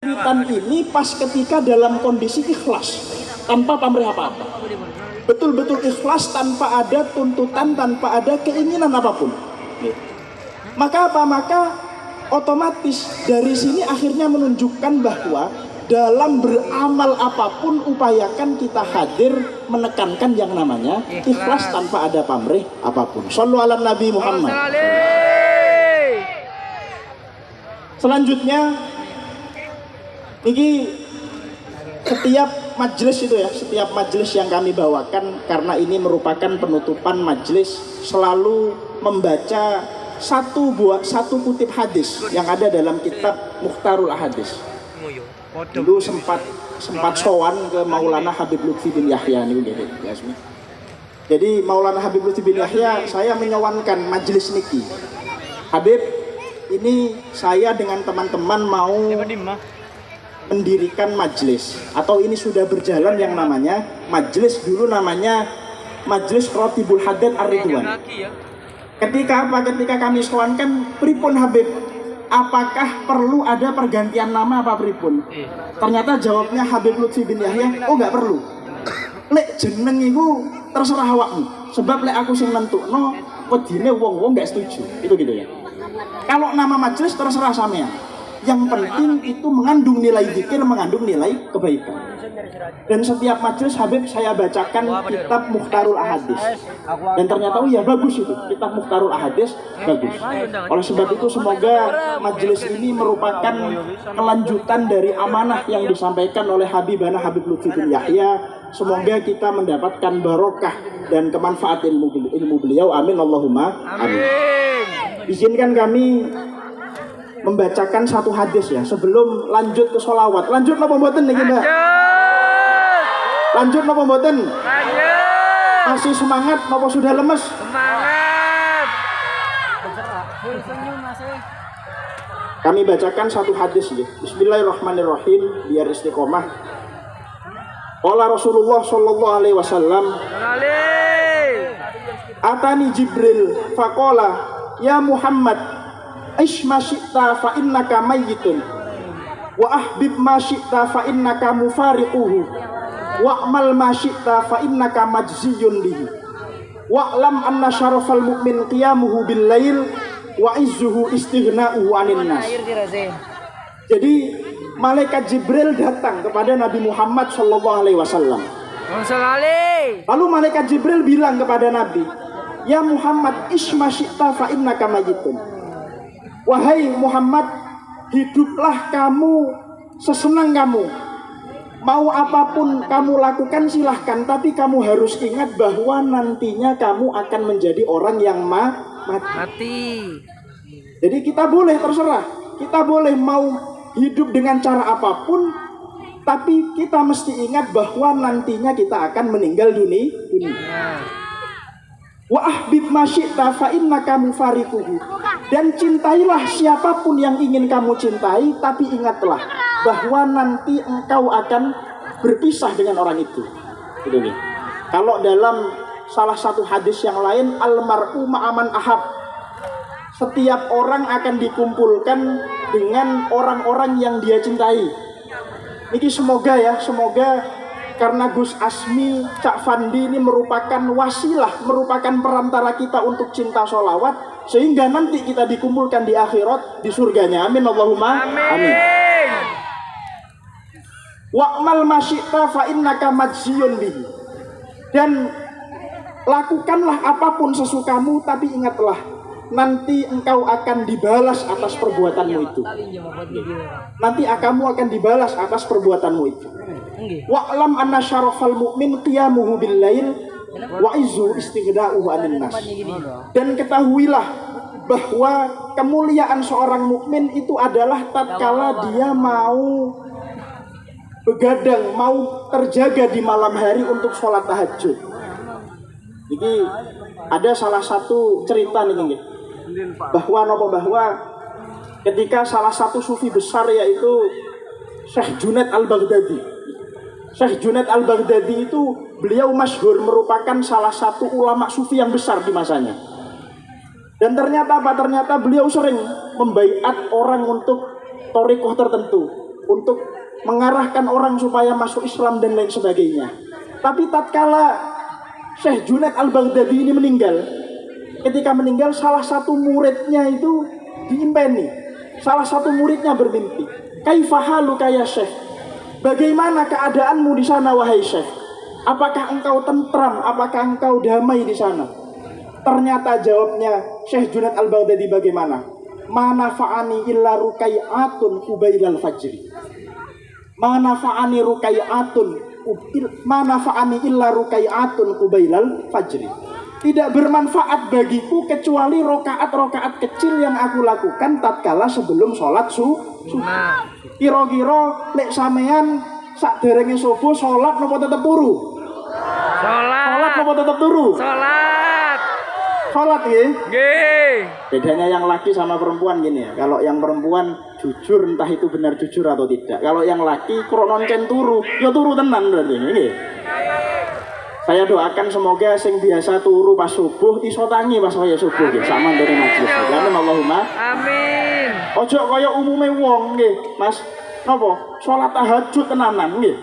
Witan ini pas ketika dalam kondisi ikhlas, tanpa pamrih apa-apa. Betul-betul ikhlas, tanpa ada tuntutan, tanpa ada keinginan apapun. Maka apa? Maka otomatis dari sini akhirnya menunjukkan bahwa dalam beramal apapun upayakan kita hadir menekankan yang namanya ikhlas tanpa ada pamrih apapun. Shallu ala Nabi Muhammad. Selanjutnya, ini setiap majelis itu ya, setiap majelis yang kami bawakan, karena ini merupakan penutupan majelis, selalu membaca satu kutip hadis yang ada dalam kitab Mukhtarul Ahadis. Dulu sempat sowan ke Maulana Habib Lutfi bin Yahya nih gitu. Jadi Maulana Habib Lutfi bin Yahya, saya menyawankan majelis niki. Habib, ini saya dengan teman-teman mau mendirikan majelis, atau ini sudah berjalan yang namanya majelis, dulu namanya Majelis Rotibul Haddad Ar-Ridwan. Ketika kami sowankan, pripun Habib, apakah perlu ada pergantian nama apa pripun? Ternyata jawabnya Habib Lutfi bin Yahya, oh nggak perlu. Lek jeneng iku terserah awakmu, sebab lek aku sing nentukno, wedine wong-wong nggak setuju. Itu gitu ya. Kalau nama majelis terserah sampean. Yang penting itu mengandung nilai zikir, mengandung nilai kebaikan. Dan setiap majelis Habib saya bacakan kitab Mukhtarul Ahadis. Dan ternyata oh ya bagus itu, kitab Mukhtarul Ahadis bagus. Oleh sebab itu semoga majelis ini merupakan kelanjutan dari amanah yang disampaikan oleh Habibana Habib Lutfi bin Yahya. Semoga kita mendapatkan barokah dan kemanfaat ilmu beliau. Amin Allahumma amin. Izinkan kami membacakan satu hadis ya sebelum lanjut ke sholawat. Lanjut napa mboten niki Mbak? Lanjut napa mboten? Lanjut. Masih semangat napa sudah lemes? Semangat. Kami bacakan satu hadis ya. Bismillahirrahmanirrahim biar istiqomah. Qala Rasulullah sallallahu alaihi wasallam, Atani Jibril faqala ya Muhammad Ish ma syi'ta fa innaka mayyitun wa ahbib ma syi'ta fa innaka mufariquhu wa'mal ma syi'ta fa innaka majziyun bihi wa'lam anna syarafal mu'min qiyamuhu bil lail wa izzuhu istighna'uhu 'anil nas. Jadi malaikat Jibril datang kepada Nabi Muhammad sallallahu alaihi wasallam. Lalu malaikat Jibril bilang kepada Nabi, "Ya Muhammad, ish ma syi'ta fa innaka mayyitun." Wahai Muhammad, hiduplah kamu sesenang kamu. Mau apapun kamu lakukan silahkan, tapi kamu harus ingat bahwa nantinya kamu akan menjadi orang yang mati. Jadi kita boleh terserah, kita boleh mau hidup dengan cara apapun, tapi kita mesti ingat bahwa nantinya kita akan meninggal dunia. Wa ahbib ma syi'ta fa innaka mufariquhu. Dan cintailah siapapun yang ingin kamu cintai, tapi ingatlah bahwa nanti engkau akan berpisah dengan orang itu. Gitu nih. Kalau dalam salah satu hadis yang lain, almar'u ma'aman ahab. Setiap orang akan dikumpulkan dengan orang-orang yang dia cintai. Ini semoga ya, semoga karena Gus Asmi Cak Fandi ini merupakan wasilah, merupakan perantara kita untuk cinta sholawat, sehingga nanti kita dikumpulkan di akhirat di surganya. Amin Allahumma amin. Wa'mal ma syi'ta fa innaka majziyun bihi. Dan lakukanlah apapun sesukamu, tapi ingatlah nanti engkau akan dibalas atas perbuatanmu itu. Nanti kamu akan dibalas atas perbuatanmu itu. Wa'lam anna syarafal mu'min qiyamuhu bil lail wa izzu istighda'uhu 'anil nas. Dan ketahuilah bahwa kemuliaan seorang mukmin itu adalah tatkala dia mau begadang, mau terjaga di malam hari untuk sholat tahajud. Ini ada salah satu cerita nih, bahwa ketika salah satu sufi besar yaitu Syekh Junaid Al-Baghdadi. Syekh Junaid Al-Baghdadi itu beliau masyhur merupakan salah satu ulama sufi yang besar di masanya. Dan ternyata beliau sering membaiat orang untuk thariqah tertentu. untuk mengarahkan orang supaya masuk Islam dan lain sebagainya. Tapi tatkala Syekh Junaid Al-Baghdadi ini meninggal, ketika meninggal salah satu muridnya itu diimpeni. Salah satu muridnya bermimpi, "Kaifa haluka ya Syekh?" Bagaimana keadaanmu di sana wahai Syekh? Apakah engkau tentram? Apakah engkau damai di sana? Ternyata jawabnya Syekh Junaid Al-Baghdadi bagaimana? "Ma nafa'ani illa rukai'atun qubailal fajri." Ma nafa'ani illa rukai'atun qubailal fajri. Tidak bermanfaat bagiku kecuali rokaat-rokaat kecil yang aku lakukan tatkala sebelum sholat subuh. Kira-kira lek sampean sakderenge subuh sholat napa tetep turu? Sholat napa tetep turu? Sholat ya? Nggih. Bedanya yang laki sama perempuan gini ya. Kalau yang perempuan jujur, entah itu benar jujur atau tidak. Kalau yang laki krononcen turu, ya turu tenan berarti nggih. Saya doakan semoga sing biasa turu pas subuh iso tangi pas kaya subuh nggih. Sama dari majelis. Amin Allahumma. Amin. Ojo kaya umume wong nggih, Mas. Napa? Salat tahajud tenanan nggih.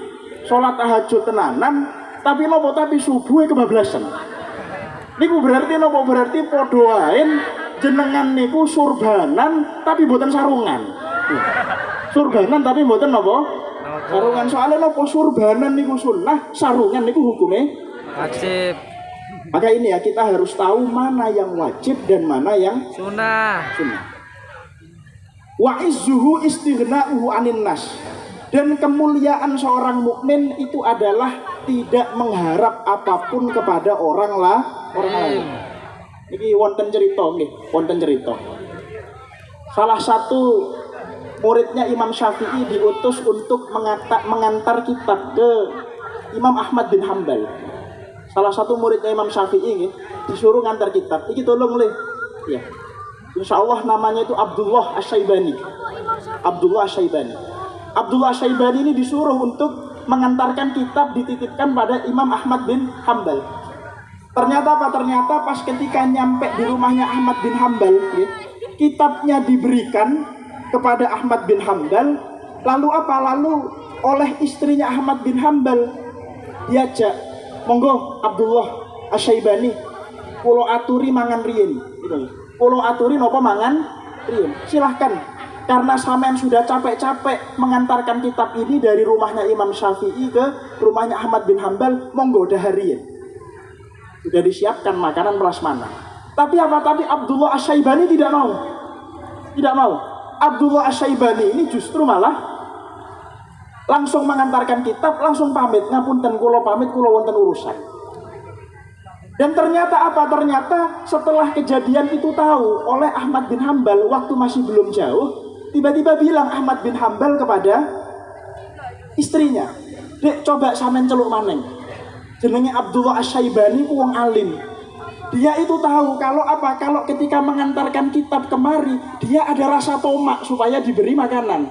Salat tahajud tenanan, tapi napa tapi subuhe kebablasan. Niku berarti napa? Berarti padha wae jenengan niku surbanan tapi mboten sarungan. Surbanan tapi mboten napa? Sarungan. Soalnya napa surbanan niku sunnah, sarungan niku hukumnya wajib. Maka ini ya kita harus tahu mana yang wajib dan mana yang sunnah. Wa izzuhu istighna'uhu 'anin nas. Dan kemuliaan seorang mukmin itu adalah tidak mengharap apapun kepada orang lain. Ini wonten cerita nggih, wonten cerita. Salah satu muridnya Imam Syafi'i diutus untuk mengantar kitab ke Imam Ahmad bin Hambal. Salah satu muridnya Imam Syafi'i nggih disuruh ngantar kitab. Iki tolong le. Ya. Insyaallah namanya itu Abdullah Asy-Syaibani. Abdullah Asy-Syaibani ini disuruh untuk mengantarkan kitab dititipkan pada Imam Ahmad bin Hambal. Ternyata apa? Ternyata pas ketika nyampe di rumahnya Ahmad bin Hambal, ya, kitabnya diberikan kepada Ahmad bin Hambal. Lalu apa? Lalu oleh istrinya Ahmad bin Hambal diajak, "Monggo Abdullah Asy-Syaibani, kula aturi mangan riyin." Gitu. Kula aturi napa mangan riyin. Silahkan. Karena sampean sudah capek-capek mengantarkan kitab ini dari rumahnya Imam Syafi'i ke rumahnya Ahmad bin Hambal, monggo dahariyin. Sudah disiapkan makanan prasmanan. Tapi apa? Tapi Abdullah Asy-Syaibani tidak mau. Tidak mau. Abdullah Asy-Syaibani ini justru malah langsung mengantarkan kitab, langsung pamit. Ngapunten kula pamit, kula wonten urusan. Dan ternyata apa? Ternyata setelah kejadian itu tahu oleh Ahmad bin Hambal waktu masih belum jauh, tiba-tiba bilang Ahmad bin Hambal kepada istrinya, "Dek, coba sampean celuk maneng. Jenenge Abdullah Asy-Syaibani ku wong alim. Dia itu tahu kalau apa? Kalau ketika mengantarkan kitab kemari, dia ada rasa tomak supaya diberi makanan.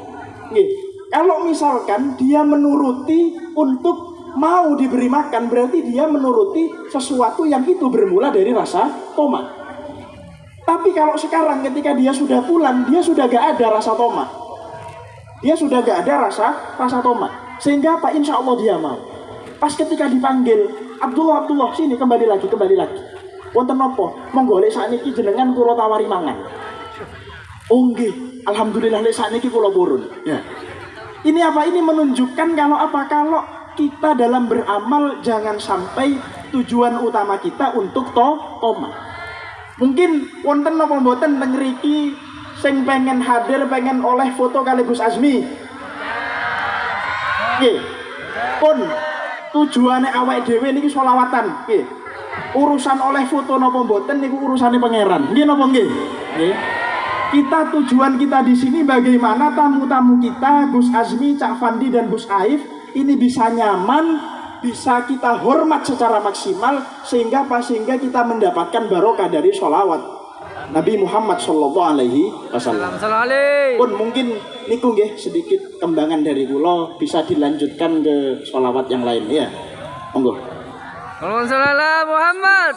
Nggih. Kalau misalkan dia menuruti untuk mau diberi makan, berarti dia menuruti sesuatu yang itu bermula dari rasa tomak. Tapi kalau sekarang ketika dia sudah pulang, dia sudah gak ada rasa tomak. Dia sudah gak ada rasa tomak. Sehingga apa? Insya Allah dia mau. Pas ketika dipanggil, Abdullah, sini kembali lagi. Wonten napa? Monggo lek sakniki jenengan kula tawari mangan. Oh nggih, alhamdulillah lek sakniki kula purun. Ya. Ini apa? Ini menunjukkan kalau apa? Kalau kita dalam beramal jangan sampai tujuan utama kita untuk tomak. Mungkin wonten napa mboten teng mriki sing pengen hadir, pengen oleh foto kali Gus Azmi. Nggih. Pun tujuane awake dhewe niki sholawatan, nggih. Urusan oleh foto napa mboten niku urusane pangeran. Nggih napa nggih? Nggih. Kita tujuan kita di sini bagaimana tamu-tamu kita Gus Azmi, Cak Fandi dan Gus Aif ini bisa nyaman, bisa kita hormat secara maksimal sehingga kita mendapatkan barokah dari sholawat Nabi Muhammad Sallallahu Alaihi Wasallam. Pun mungkin niku nggih sedikit kembangan dari kula, bisa dilanjutkan ke sholawat yang lain ya. Monggo. Allahumma shalli ala Muhammad.